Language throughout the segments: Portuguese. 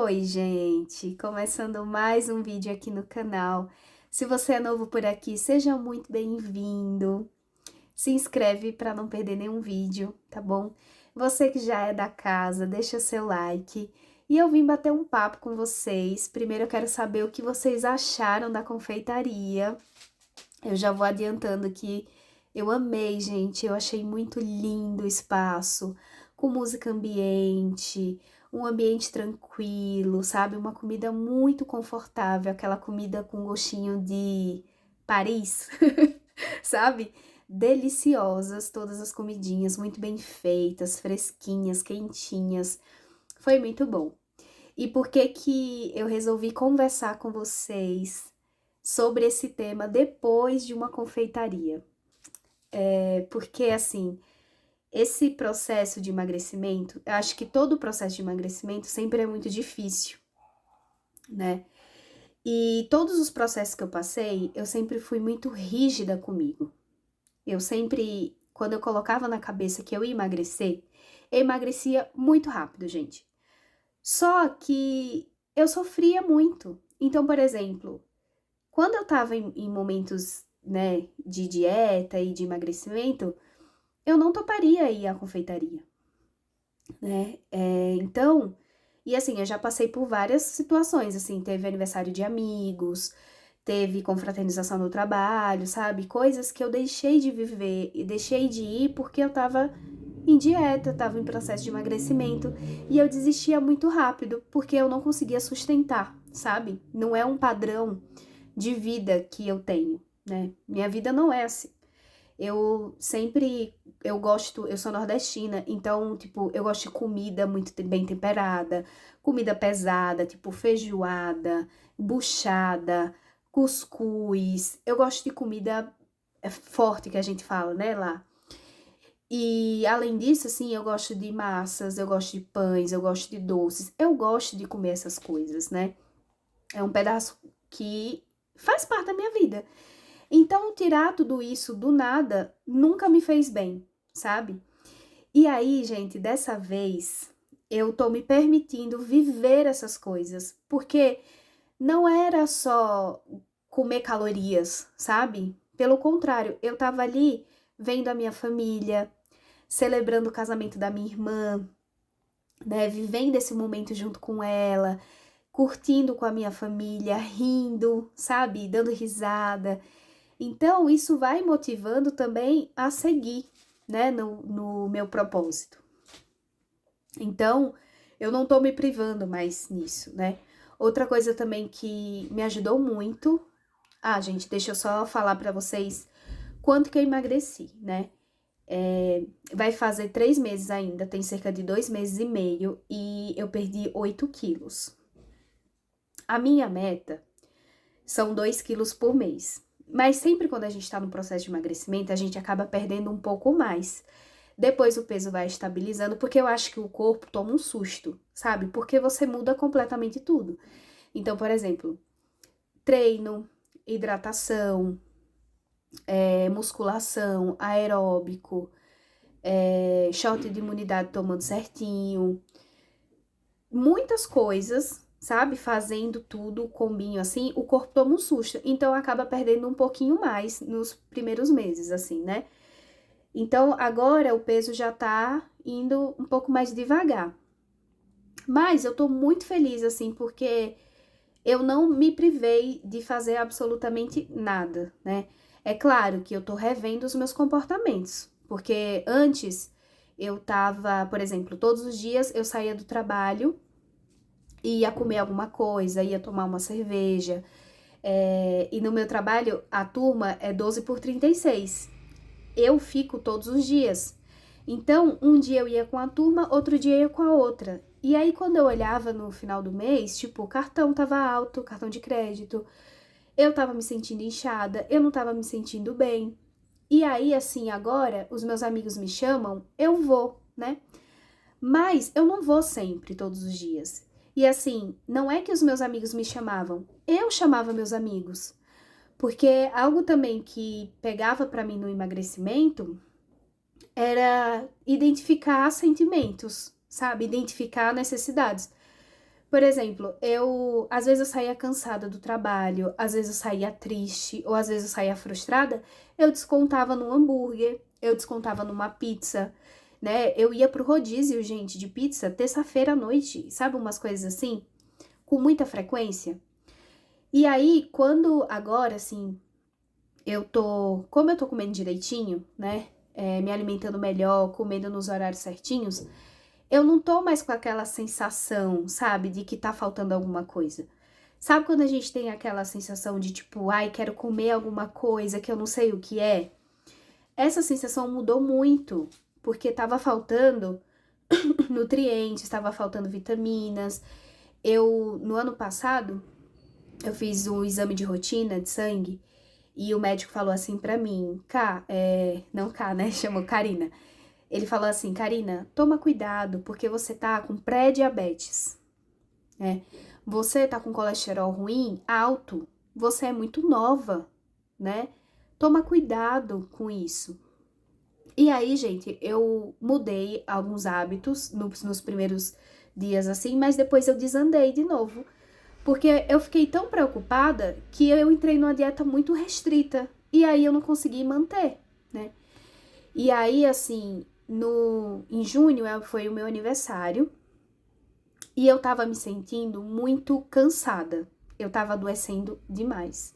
Oi, gente! Começando mais um vídeo aqui no canal. Se você é novo por aqui, seja muito bem-vindo. Se inscreve para não perder nenhum vídeo, tá bom? Você que já é da casa, deixa seu like. E eu vim bater um papo com vocês. Primeiro eu quero saber o que vocês acharam da confeitaria. Eu já vou adiantando que eu amei, gente. Eu achei muito lindo o espaço, com música ambiente, um ambiente tranquilo, sabe? Uma comida muito confortável, aquela comida com gostinho de Paris, sabe? Deliciosas, todas as comidinhas, muito bem feitas, fresquinhas, quentinhas. Foi muito bom. E por que que eu resolvi conversar com vocês sobre esse tema depois de uma confeitaria? Porque, assim, esse processo de emagrecimento, eu acho que todo o processo de emagrecimento sempre é muito difícil, né? E todos os processos que eu passei, eu sempre fui muito rígida comigo. Eu sempre, quando eu colocava na cabeça que eu ia emagrecer, eu emagrecia muito rápido, gente. Só que eu sofria muito. Então, por exemplo, quando eu tava em momentos, né, de dieta e de emagrecimento, eu não toparia ir à confeitaria, né? Então, e assim, eu já passei por várias situações, assim, teve aniversário de amigos, teve confraternização no trabalho, sabe? Coisas que eu deixei de viver e deixei de ir porque eu tava em dieta, tava em processo de emagrecimento e eu desistia muito rápido porque eu não conseguia sustentar, sabe? Não é um padrão de vida que eu tenho, né? Minha vida não é assim. Eu sempre, eu sou nordestina, então, tipo, eu gosto de comida muito bem temperada, comida pesada, tipo feijoada, buchada, cuscuz. Eu gosto de comida forte, que a gente fala, né, lá. E, além disso, assim, eu gosto de massas, eu gosto de pães, eu gosto de doces, eu gosto de comer essas coisas, né? É um pedaço que faz parte da minha vida. Então, tirar tudo isso do nada nunca me fez bem, sabe? E aí, gente, dessa vez eu tô me permitindo viver essas coisas, porque não era só comer calorias, sabe? Pelo contrário, eu tava ali vendo a minha família, celebrando o casamento da minha irmã, né? Vivendo esse momento junto com ela, curtindo com a minha família, rindo, sabe? Dando risada. Então, isso vai motivando também a seguir, né, no meu propósito. Então, eu não tô me privando mais nisso, né? Outra coisa também que me ajudou muito. Ah, gente, deixa eu só falar pra vocês quanto que eu emagreci, né? Vai fazer 3 meses ainda, tem cerca de 2 meses e meio, e eu perdi 8 quilos. A minha meta são 2 quilos por mês. Mas sempre quando a gente tá no processo de emagrecimento, a gente acaba perdendo um pouco mais. Depois o peso vai estabilizando, porque eu acho que o corpo toma um susto, sabe? Porque você muda completamente tudo. Então, por exemplo, treino, hidratação, musculação, aeróbico, shot de imunidade tomando certinho, muitas coisas, sabe? Fazendo tudo o combinho assim, o corpo toma um susto. Então acaba perdendo um pouquinho mais nos primeiros meses, assim, né? Então agora o peso já tá indo um pouco mais devagar. Mas eu tô muito feliz, assim, porque eu não me privei de fazer absolutamente nada, né? É claro que eu tô revendo os meus comportamentos, porque antes eu tava, por exemplo, todos os dias eu saía do trabalho, ia comer alguma coisa, ia tomar uma cerveja. E no meu trabalho, a turma é 12 por 36. Eu fico todos os dias. Então, um dia eu ia com a turma, outro dia eu ia com a outra. E aí, quando eu olhava no final do mês, tipo, o cartão tava alto, cartão de crédito, eu tava me sentindo inchada, eu não tava me sentindo bem. E aí, assim, agora, os meus amigos me chamam, eu vou, né? Mas eu não vou sempre, todos os dias. E assim, não é que os meus amigos me chamavam, eu chamava meus amigos. Porque algo também que pegava pra mim no emagrecimento era identificar sentimentos, sabe? Identificar necessidades. Por exemplo, às vezes eu saía cansada do trabalho, às vezes eu saía triste, ou às vezes eu saía frustrada, eu descontava num hambúrguer, eu descontava numa pizza, né? Eu ia pro rodízio, gente, de pizza, terça-feira à noite, sabe? Umas coisas assim, com muita frequência. E aí, agora, assim, como eu tô comendo direitinho, né? Me alimentando melhor, comendo nos horários certinhos, eu não tô mais com aquela sensação, sabe, de que tá faltando alguma coisa. Sabe quando a gente tem aquela sensação de tipo, ai, quero comer alguma coisa que eu não sei o que é? Essa sensação mudou muito, porque tava faltando nutrientes, tava faltando vitaminas. No ano passado, eu fiz um exame de rotina de sangue e o médico falou assim pra mim, não K, né? Chamou Karina. Ele falou assim, Karina, toma cuidado, porque você tá com pré-diabetes, né? Você tá com colesterol ruim, alto, você é muito nova, né? Toma cuidado com isso. E aí, gente, eu mudei alguns hábitos nos primeiros dias assim, mas depois eu desandei de novo, porque eu fiquei tão preocupada que eu entrei numa dieta muito restrita e aí eu não consegui manter, né? E aí, assim, em junho foi o meu aniversário e eu tava me sentindo muito cansada. Eu tava adoecendo demais.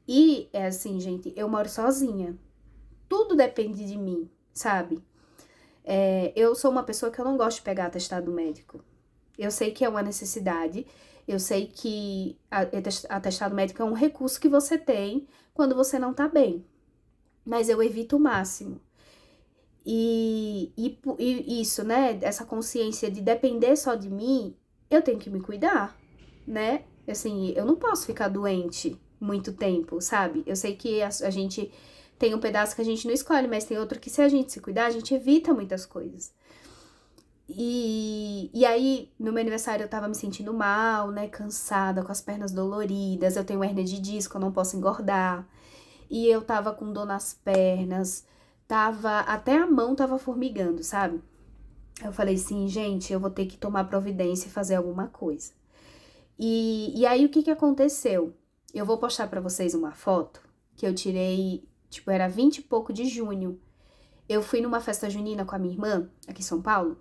E, é assim, gente, eu moro sozinha. Tudo depende de mim, sabe? Eu sou uma pessoa que eu não gosto de pegar atestado médico. Eu sei que é uma necessidade, eu sei que atestado médico é um recurso que você tem quando você não tá bem. Mas eu evito o máximo. E isso, né? Essa consciência de depender só de mim, eu tenho que me cuidar, né? Assim, eu não posso ficar doente muito tempo, sabe? Eu sei que a gente tem um pedaço que a gente não escolhe, mas tem outro que se a gente se cuidar, a gente evita muitas coisas. E aí, no meu aniversário, eu tava me sentindo mal, né? Cansada, com as pernas doloridas, eu tenho hernia de disco, eu não posso engordar. E eu tava com dor nas pernas, até a mão tava formigando, sabe? Eu falei assim, gente, eu vou ter que tomar providência e fazer alguma coisa. E aí, o que que aconteceu? Eu vou postar pra vocês uma foto que eu tirei, tipo, era 20 e pouco de junho. Eu fui numa festa junina com a minha irmã, aqui em São Paulo,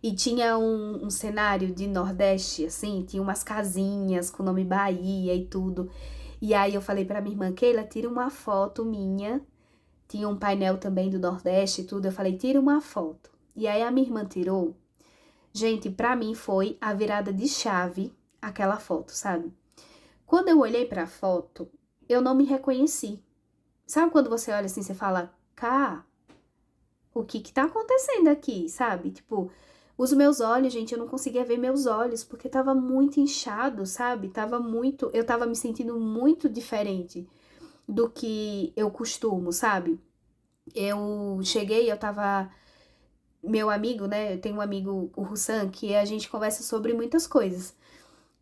e tinha um cenário de Nordeste, assim, tinha umas casinhas com o nome Bahia e tudo. E aí eu falei pra minha irmã, Keila, tira uma foto minha. Tinha um painel também do Nordeste e tudo. Eu falei, tira uma foto. E aí a minha irmã tirou. Gente, pra mim foi a virada de chave aquela foto, sabe? Quando eu olhei pra foto, eu não me reconheci. Sabe quando você olha assim, você fala, o que que tá acontecendo aqui, sabe? Tipo, os meus olhos, gente, eu não conseguia ver meus olhos, porque tava muito inchado, sabe? Eu tava me sentindo muito diferente do que eu costumo, sabe? Eu cheguei, meu amigo, né? Eu tenho um amigo, o Russan, que a gente conversa sobre muitas coisas.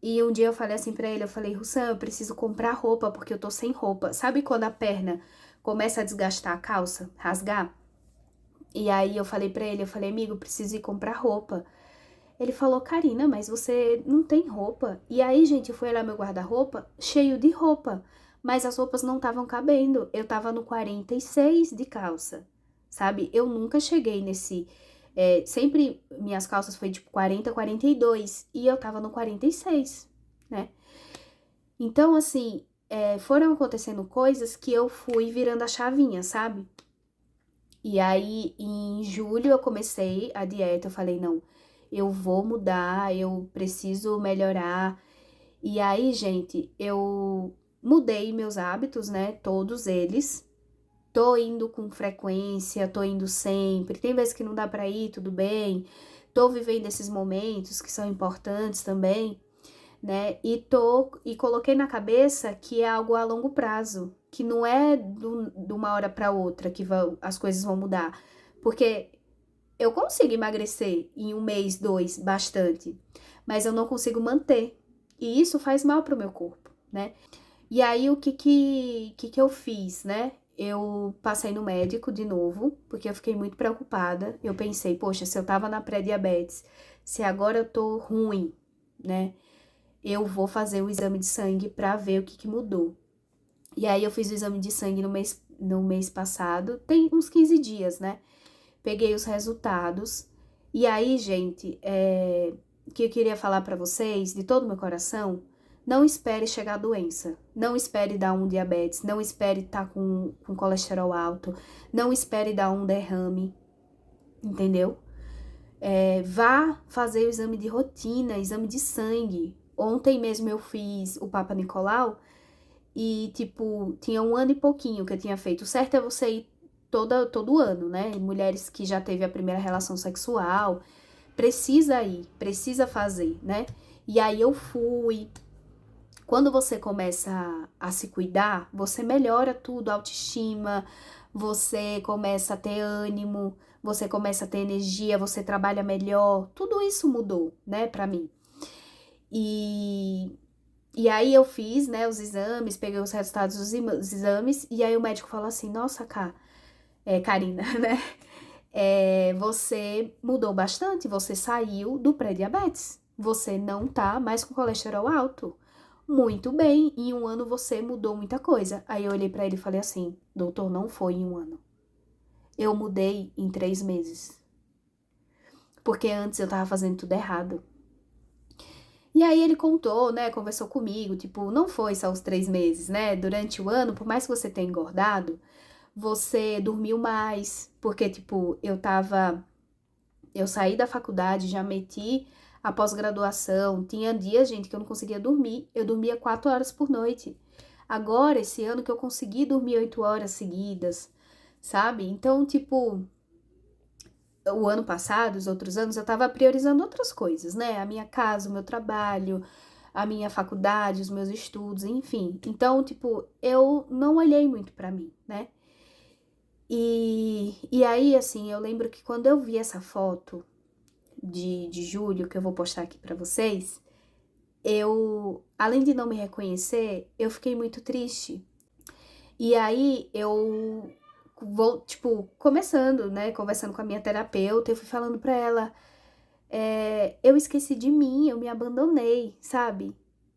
E um dia eu falei assim pra ele, eu falei, Russan, eu preciso comprar roupa, porque eu tô sem roupa. Sabe quando a perna começa a desgastar a calça, rasgar? E aí eu falei pra ele, eu falei, amigo, eu preciso ir comprar roupa. Ele falou, Karina, mas você não tem roupa. E aí, gente, eu fui olhar meu guarda-roupa, cheio de roupa. Mas as roupas não estavam cabendo. Eu tava no 46 de calça, sabe? Eu nunca cheguei nesse... sempre minhas calças foi tipo 40, 42. E eu tava no 46, né? Então, assim, foram acontecendo coisas que eu fui virando a chavinha, sabe? E aí, em julho, eu comecei a dieta. Eu falei, não, eu vou mudar, eu preciso melhorar. E aí, gente, eu mudei meus hábitos, né? Todos eles. Tô indo com frequência, tô indo sempre. Tem vezes que não dá pra ir, tudo bem. Tô vivendo esses momentos que são importantes também, né? E coloquei na cabeça que é algo a longo prazo, que não é de uma hora para outra que as coisas vão mudar, porque eu consigo emagrecer em um mês, dois, bastante, mas eu não consigo manter, e isso faz mal pro meu corpo, né? E aí o que eu fiz, né? Eu passei no médico de novo, porque eu fiquei muito preocupada. Eu pensei, poxa, se eu tava na pré-diabetes, se agora eu tô ruim, né? Eu vou fazer o exame de sangue pra ver o que mudou. E aí eu fiz o exame de sangue no mês passado, tem uns 15 dias, né? Peguei os resultados. E aí, gente, o que eu queria falar pra vocês, de todo o meu coração, não espere chegar a doença. Não espere dar um diabetes, não espere estar com colesterol alto, não espere dar um derrame, entendeu? Vá fazer o exame de rotina, exame de sangue. Ontem mesmo eu fiz o Papa Nicolau e, tipo, tinha 1 ano e pouquinho que eu tinha feito. O certo é você ir todo ano, né? Mulheres que já teve a primeira relação sexual, precisa ir, precisa fazer, né? E aí eu fui. Quando você começa a se cuidar, você melhora tudo, a autoestima, você começa a ter ânimo, você começa a ter energia, você trabalha melhor. Tudo isso mudou, né, pra mim. E aí eu fiz, né, os exames, peguei os resultados dos exames, e aí o médico falou assim, nossa, Karina, né, você mudou bastante, você saiu do pré-diabetes, você não tá mais com colesterol alto. Muito bem, em 1 ano você mudou muita coisa. Aí eu olhei pra ele e falei assim, doutor, não foi em 1 ano. Eu mudei em 3 meses. Porque antes eu tava fazendo tudo errado. E aí ele contou, né, conversou comigo, tipo, não foi só os 3 meses, né? Durante o ano, por mais que você tenha engordado, você dormiu mais, porque, tipo, eu saí da faculdade, já meti a pós-graduação, tinha dias, gente, que eu não conseguia dormir, eu dormia 4 horas por noite. Agora, esse ano que eu consegui dormir 8 horas seguidas, sabe? Então, tipo, o ano passado, os outros anos, eu tava priorizando outras coisas, né? A minha casa, o meu trabalho, a minha faculdade, os meus estudos, enfim. Então, tipo, eu não olhei muito pra mim, né? E aí, assim, eu lembro que quando eu vi essa foto de julho, que eu vou postar aqui pra vocês, além de não me reconhecer, eu fiquei muito triste. E aí, eu vou, tipo, começando, né, conversando com a minha terapeuta, eu fui falando pra ela, eu esqueci de mim, eu me abandonei, sabe?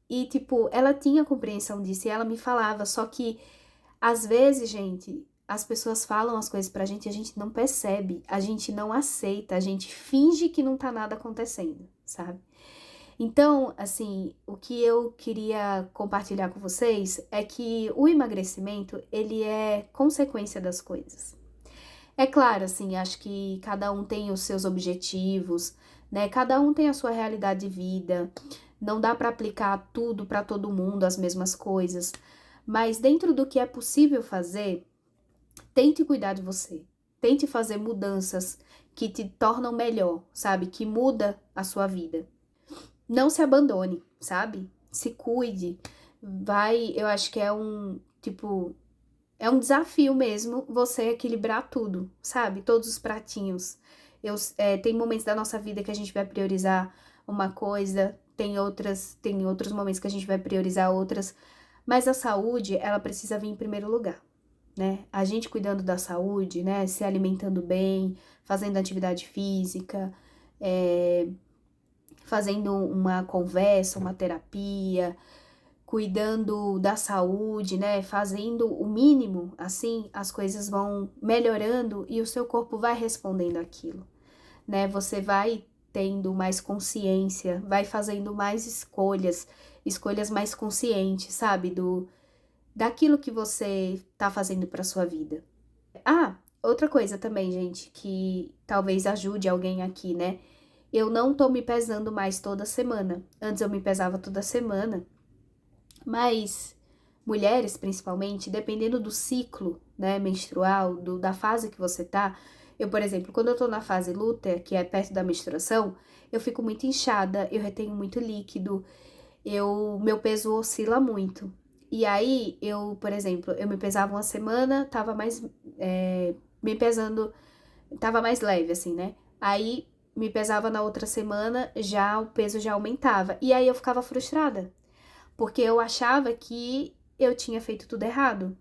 E, tipo, ela tinha compreensão disso e ela me falava, só que, às vezes, gente, as pessoas falam as coisas pra gente e a gente não percebe, a gente não aceita, a gente finge que não tá nada acontecendo, sabe? Então, assim, o que eu queria compartilhar com vocês é que o emagrecimento, ele é consequência das coisas. É claro, assim, acho que cada um tem os seus objetivos, né? Cada um tem a sua realidade de vida. Não dá para aplicar tudo para todo mundo, as mesmas coisas. Mas dentro do que é possível fazer, tente cuidar de você. Tente fazer mudanças que te tornam melhor, sabe? Que muda a sua vida. Não se abandone, sabe? Se cuide. Eu acho que é um desafio mesmo você equilibrar tudo, sabe? Todos os pratinhos. Tem momentos da nossa vida que a gente vai priorizar uma coisa, tem outros momentos que a gente vai priorizar outras, mas a saúde, ela precisa vir em primeiro lugar, né? A gente cuidando da saúde, né? Se alimentando bem, fazendo atividade física, fazendo uma conversa, uma terapia, cuidando da saúde, né? Fazendo o mínimo, assim, as coisas vão melhorando e o seu corpo vai respondendo aquilo, né? Você vai tendo mais consciência, vai fazendo mais escolhas mais conscientes, sabe? Daquilo que você tá fazendo pra sua vida. Ah, outra coisa também, gente, que talvez ajude alguém aqui, né? Eu não tô me pesando mais toda semana. Antes eu me pesava toda semana. Mas mulheres, principalmente, dependendo do ciclo, né, menstrual, da fase que você tá. Eu, por exemplo, quando eu tô na fase lútea, que é perto da menstruação, eu fico muito inchada, eu retenho muito líquido, meu peso oscila muito. E aí, por exemplo, eu me pesava uma semana, tava mais, me pesando, tava mais leve, assim, né? Aí, me pesava na outra semana, já o peso já aumentava. E aí, eu ficava frustrada, porque eu achava que eu tinha feito tudo errado,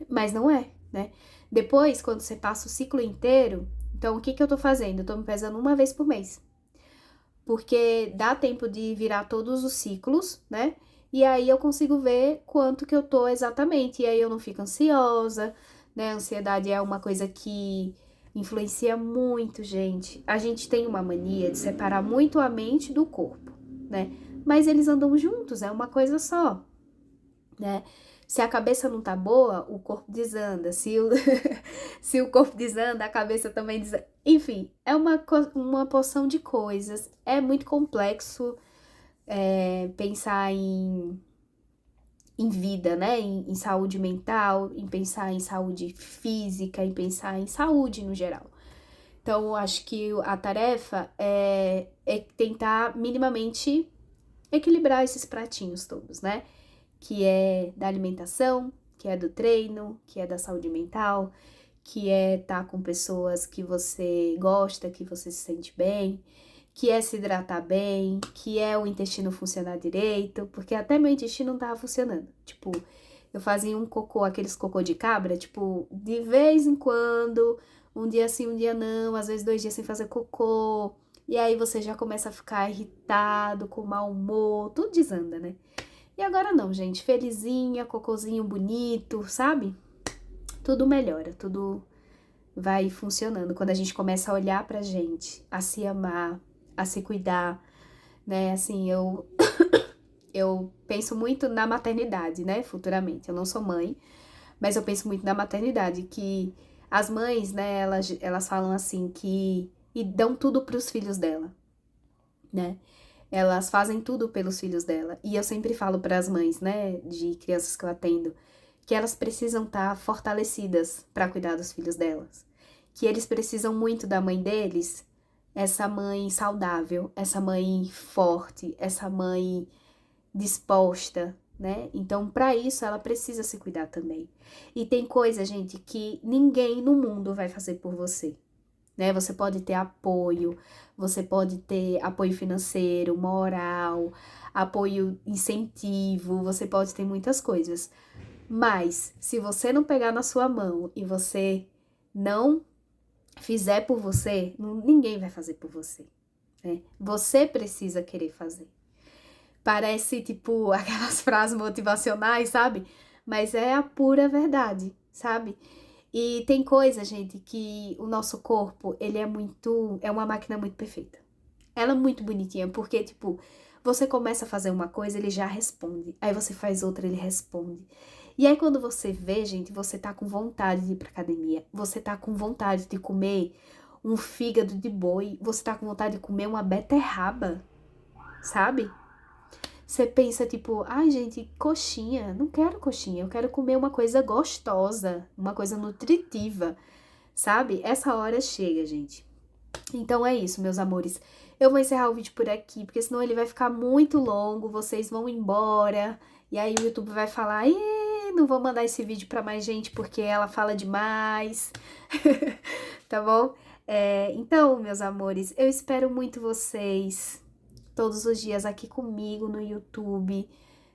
mas não é, né? Depois, quando você passa o ciclo inteiro, então o que eu tô fazendo? Eu tô me pesando 1 vez por mês. porque dá tempo de virar todos os ciclos, né? E aí eu consigo ver quanto que eu tô exatamente, e aí eu não fico ansiosa, né? A ansiedade é uma coisa que influencia muito, gente. A gente tem uma mania de separar muito a mente do corpo, né? Mas eles andam juntos, é uma coisa só, né? Se a cabeça não tá boa, o corpo desanda. Se o corpo desanda, a cabeça também desanda. Enfim, é uma porção de coisas. É muito complexo pensar em vida, né? Em saúde mental, em pensar em saúde física, em pensar em saúde no geral. Então, eu acho que a tarefa é tentar minimamente equilibrar esses pratinhos todos, né? Que é da alimentação, que é do treino, que é da saúde mental, que é estar com pessoas que você gosta, que você se sente bem, que é se hidratar bem, que é o intestino funcionar direito, porque até meu intestino não tava funcionando. Tipo, eu fazia um cocô, aqueles cocô de cabra, tipo, de vez em quando, um dia sim, um dia não, às vezes 2 dias sem fazer cocô, e aí você já começa a ficar irritado, com mau humor, tudo desanda, né? E agora não, gente, felizinha, cocôzinho bonito, sabe? Tudo melhora, tudo vai funcionando quando a gente começa a olhar pra gente, a se amar, a se cuidar, né? Assim, eu penso muito na maternidade, né? Futuramente. Eu não sou mãe, mas eu penso muito na maternidade, que as mães, né, elas falam assim que e dão tudo pros filhos dela, né? Elas fazem tudo pelos filhos dela. E eu sempre falo para as mães, né, de crianças que eu atendo, que elas precisam estar fortalecidas para cuidar dos filhos delas. Que eles precisam muito da mãe deles, essa mãe saudável, essa mãe forte, essa mãe disposta, né? Então, para isso, ela precisa se cuidar também. E tem coisa, gente, que ninguém no mundo vai fazer por você, né? Você pode ter apoio, você pode ter apoio financeiro, moral, apoio incentivo, você pode ter muitas coisas. Mas se você não pegar na sua mão e você não fizer por você, ninguém vai fazer por você, né? Você precisa querer fazer. Parece tipo aquelas frases motivacionais, sabe? Mas é a pura verdade, sabe? E tem coisa, gente, que o nosso corpo, ele é uma máquina muito perfeita. Ela é muito bonitinha, porque, tipo, você começa a fazer uma coisa, ele já responde. Aí você faz outra, ele responde. E aí quando você vê, gente, você tá com vontade de ir pra academia, você tá com vontade de comer um fígado de boi, você tá com vontade de comer uma beterraba, sabe? Você pensa, tipo, ai, gente, coxinha. Não quero coxinha, eu quero comer uma coisa gostosa, uma coisa nutritiva, sabe? Essa hora chega, gente. Então é isso, meus amores. Eu vou encerrar o vídeo por aqui, porque senão ele vai ficar muito longo, vocês vão embora, e aí o YouTube vai falar, ih, não vou mandar esse vídeo pra mais gente porque ela fala demais, tá bom? Então, meus amores, eu espero muito vocês todos os dias aqui comigo no YouTube,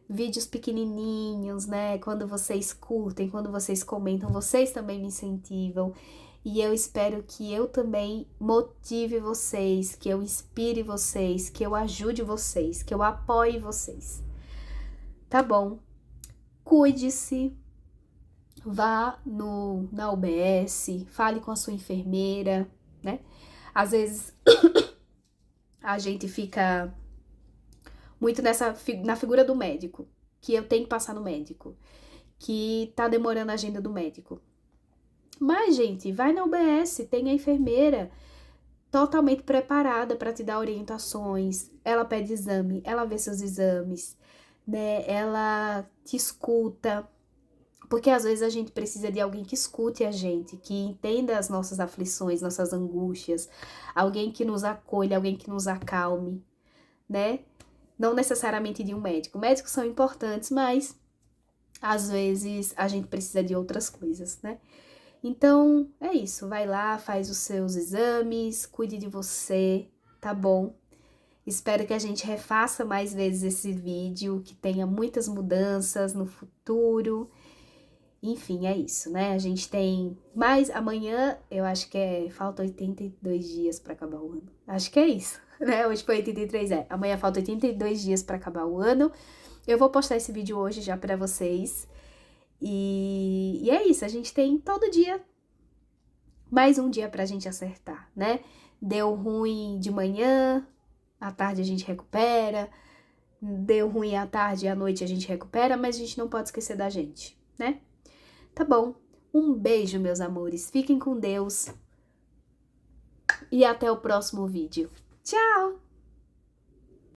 vídeos pequenininhos, né? Quando vocês curtem, quando vocês comentam, vocês também me incentivam. E eu espero que eu também motive vocês, que eu inspire vocês, que eu ajude vocês, que eu apoie vocês. Tá bom? Cuide-se, vá na UBS, fale com a sua enfermeira, né? Às vezes a gente fica muito na figura do médico, que eu tenho que passar no médico, que tá demorando a agenda do médico. Mas, gente, vai na UBS, tem a enfermeira totalmente preparada para te dar orientações. Ela pede exame, ela vê seus exames, né? Ela te escuta. Porque às vezes a gente precisa de alguém que escute a gente, que entenda as nossas aflições, nossas angústias, alguém que nos acolha, alguém que nos acalme, né? Não necessariamente de um médico. Médicos são importantes, mas às vezes a gente precisa de outras coisas, né? Então, é isso. Vai lá, faz os seus exames, cuide de você, tá bom? Espero que a gente refaça mais vezes esse vídeo, que tenha muitas mudanças no futuro. Enfim, é isso, né? A gente tem mais amanhã, eu acho que falta 82 dias para acabar o ano. Acho que é isso. né? Hoje foi 83, amanhã falta 82 dias pra acabar o ano. Eu vou postar esse vídeo hoje já pra vocês. E é isso, a gente tem todo dia mais um dia pra gente acertar, né? Deu ruim de manhã, à tarde a gente recupera. Deu ruim à tarde e à noite a gente recupera, mas a gente não pode esquecer da gente, né? Tá bom. Um beijo, meus amores. Fiquem com Deus. E até o próximo vídeo. Tchau!